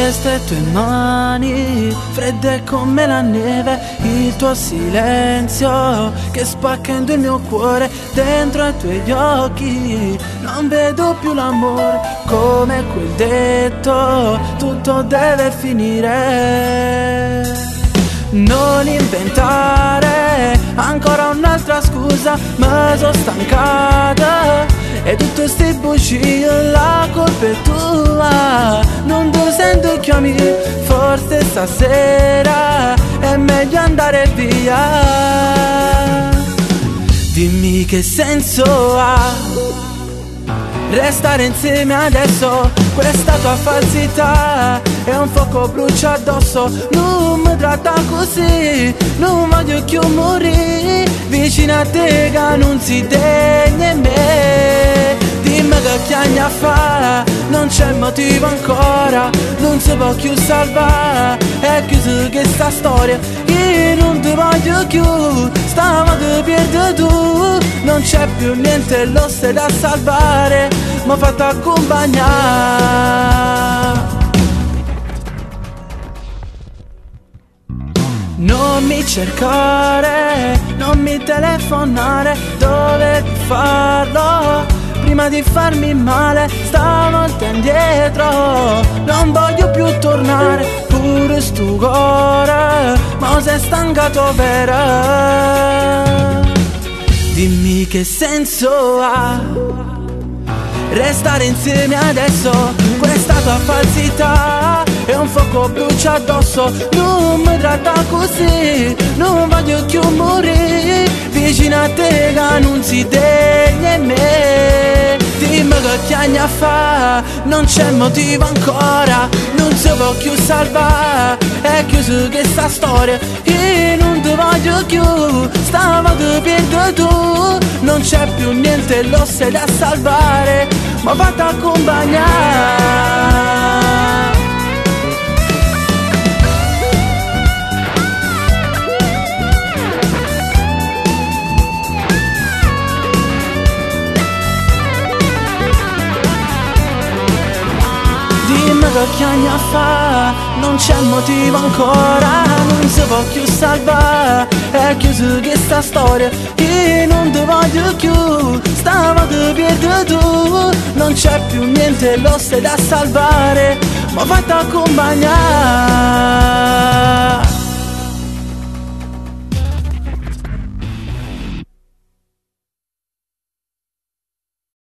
queste tue mani, fredde come la neve, il tuo silenzio che spaccando il mio cuore. Dentro ai tuoi occhi non vedo più l'amore, come quel detto, tutto deve finire. Non inventare ancora un'altra scusa, ma sono stancata e tutte ste bugie, la colpa è tua. Non ti sento chiami, forse stasera è meglio andare via. Dimmi che senso ha restare insieme adesso, questa tua falsità è un fuoco brucia addosso. Non mi tratta così, non voglio più morire vicino a te che non si degna me. Dimmi che anni a fa, non c'è motivo ancora, non si può più salvare, è chiusa questa storia. Io non ti voglio più, stavolta perdi tu, non c'è più niente, lo sei da salvare, mi ha fatto accompagnare. Non mi cercare, non mi telefonare, dovevi farlo prima di farmi male. Stavolta indietro, non voglio più tornare, pure sto cuore, ma sei stancato vera. Dimmi che senso ha restare insieme adesso, questa tua falsità è un fuoco brucia addosso. Non mi tratta così, non voglio più morire vicino a te che non si degna me. Dimmi che anni a fa, non c'è motivo ancora, non si può più salvare, è chiusa questa storia. Io non ti voglio più, stavolta perdi tu, non c'è più niente, lo sei da salvare, ma vado a accompagnare. Dimmi che anni a fa, non c'è motivo ancora, non si può più salvare, è chiusa questa storia. Io non ti voglio più, stavolta perdi tu, non c'è più niente, lo sei da salvare, ma vado a accompagnare.